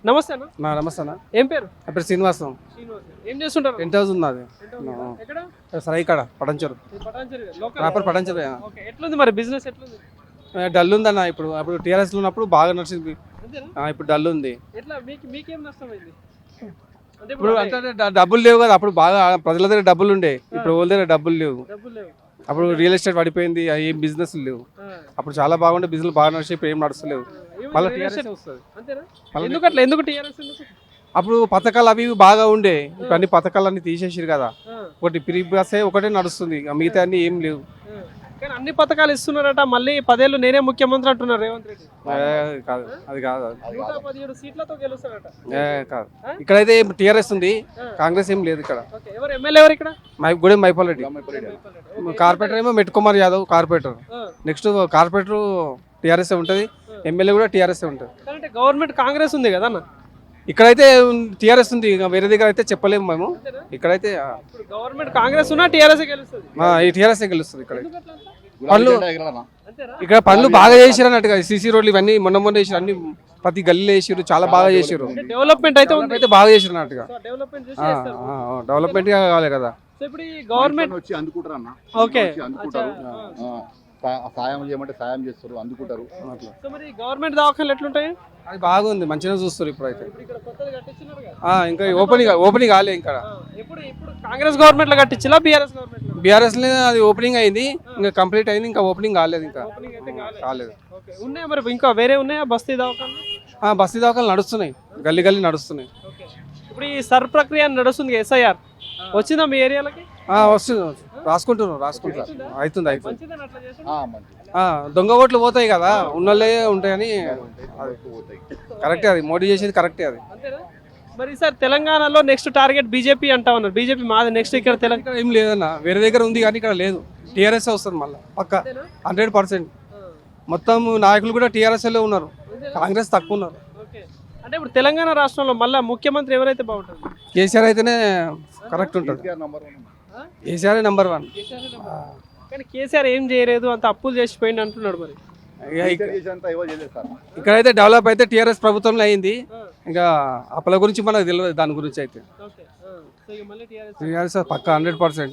నమస్తే అన్న. నమస్తే అన్న. ఏం పేరు? ఇప్పుడు శ్రీనివాసం. ఏం చేస్తుంటారు? 10,000 ఉన్నది ఎక్కడ? సరైకాడ పటంచూరు. ప్రాపర్ పటంచూరు. ఎట్లుంది మరి బిజినెస్ ఎట్లుంది? డల్ ఉందన్న. ఇప్పుడు టీఆర్ఎస్ లో ఉన్నప్పుడు బాగా నడిచింది. ఇప్పుడు డల్ ఉంది. ఎట్లా మీకేం నష్టమైంది? ఇప్పుడు అంటే డబ్బులు లేవు కదా. అప్పుడు బాగా ప్రజల దగ్గర డబ్బులు ఉండే. ఇప్పుడు వాళ్ళ దగ్గర డబ్బులు లేవు. అప్పుడు రియల్ ఎస్టేట్ పడిపోయింది. ఏం బిజినెస్ లేవు. అప్పుడు చాలా బాగుండే బిజినెస్ బాగా నడిచి ఇప్పుడు ఏం నడుస్తలేవు. మళ్ళీ టీఆర్ఎస్ వస్తుంది. ఎందుకు టీఆర్ఎస్? అప్పుడు పథకాలు అవి బాగా ఉండే. ఇప్పుడు అన్ని పథకాలు తీసేసారు కదా. ఒకటి ఫ్రీ బస్ ఒకటే నడుస్తుంది. మిగతా అన్ని ఏం లేవు. కానీ అన్ని పథకాలు ఇస్తున్నారట. మళ్ళీ 10 ఏళ్ళు నేనే ముఖ్యమంత్రి అంటున్నారు రేవంత్ రెడ్డి. కాదు, అది కాదు. 117 సీట్లతో గెలుస్తారట. కాదు, ఇక్కడైతే టీఆర్ఎస్ ఉంది. కాంగ్రెస్ ఏం లేదు ఇక్కడ. ఎవరు ఎమ్మెల్యే ఎవరు ఇక్కడ? గూడెం మైపాల్ రెడ్డి. కార్పొరేటర్ ఏమో Mettukumar Yadav corporator. Next corporator TRS ఉంటది. ఎమ్మెల్యే కూడా టీఆర్ఎస్ ఉంటది. అంటే గవర్నమెంట్ కాంగ్రెస్ ఉంది కదా అన్న. ఇక్కడైతే టీఆర్ఎస్ ఉంది. వేరే దగ్గర అయితే చెప్పలేము మేము. ఇక్కడైతే గవర్నమెంట్ కాంగ్రెస్ ఉన్నా టీఆర్ఎస్ గెలుస్తుంది. ఈ టీఆర్ఎస్ గెలుస్తుంది. ఇక్కడ పనులు ఇక్కడ పనులు బాగా చేసిరు అన్నట్టుగా. సీసీ రోడ్లు ఇవన్నీ మొన్న చేసిరు. అన్ని ప్రతి గల్లీలో వేసిరు. చాలా బాగా చేసిరు. డెవలప్మెంట్ అయితే బాగా చేసిరు అన్నట్టుగా. డెవలప్మెంట్ కావాలి కదా. ఇప్పుడు ఈ గవర్నమెంట్ వచ్చి అందుకుంటారు అన్న. ఓకే, సాయం చేయమంటే సాయం చేస్తారు, అందుకుంటారు. మరి గవర్నమెంట్ దవాఖానాలు ఎట్లుంటాయి? అది బాగుంది, మంచిగా చూస్తారు. ఇప్పుడైతే ఇంకా ఓపెనింగ్ కాలే. ఇంకా ఇప్పుడు కాంగ్రెస్ గవర్నమెంట్ లో కట్టించిలా బీఆర్ఎస్ గవర్నమెంట్? బీఆర్ఎస్ అది ఓపెనింగ్ అయింది. ఇంకా కంప్లీట్ అయింది. ఇంకా ఓపెనింగ్ కాలేదు. ఇంకా కాలేదు. ఉన్నాయా మరి ఇంకా వేరే ఉన్నాయా బస్తీ దవాఖానాలు? బస్తీ దవాఖానాలు నడుస్తున్నాయి. గల్లీ గల్లీ నడుస్తున్నాయి. ఇప్పుడు ఈ సర్ ప్రక్రియ నడుస్తుంది. SIR వచ్చిందా మీ ఏరియాలకి? వస్తుంది. రాసుకుంటున్నారు. అవుతుంది. దొంగ ఓట్లు పోతాయి కదా. ఉన్నోళ్ళే ఉంటాయని. కరెక్టే. అది మోడీ చేసేది కరెక్టే. అది మరి సార్ తెలంగాణలో నెక్స్ట్ టార్గెట్ బీజేపీ అంటా ఉన్నారు. బీజేపీ మాది నెక్స్ట్. ఇక్కడ తెలంగాణ ఏం లేదన్న. వేరే దగ్గర ఉంది కానీ ఇక్కడ లేదు. టీఆర్ఎస్ వస్తుంది మళ్ళీ పక్క 100%. మొత్తం నాయకులు కూడా టీఆర్ఎస్ లో ఉన్నారు. కాంగ్రెస్ తక్కువ ఉన్నారు. అంటే ఇప్పుడు తెలంగాణ రాష్ట్రంలో మళ్ళీ ముఖ్యమంత్రి ఎవరైతే బాగుంటారు? కేసీఆర్ అయితేనే కరెక్ట్ ఉంటుంది. కేసీఆర్ నెంబర్ 1. కానీ కేసీఆర్ ఏం చేయలేదు, అంత అప్పులు చేసిపోయింది అంటున్నాడు. మరి ఇక్కడైతే డెవలప్ అయితే టీఆర్ఎస్ ప్రభుత్వంలో అయింది. ఇంకా అప్పుల గురించి మనకు తెలియదు. దాని గురించి అయితే టీఆర్ఎస్ పక్క 100%.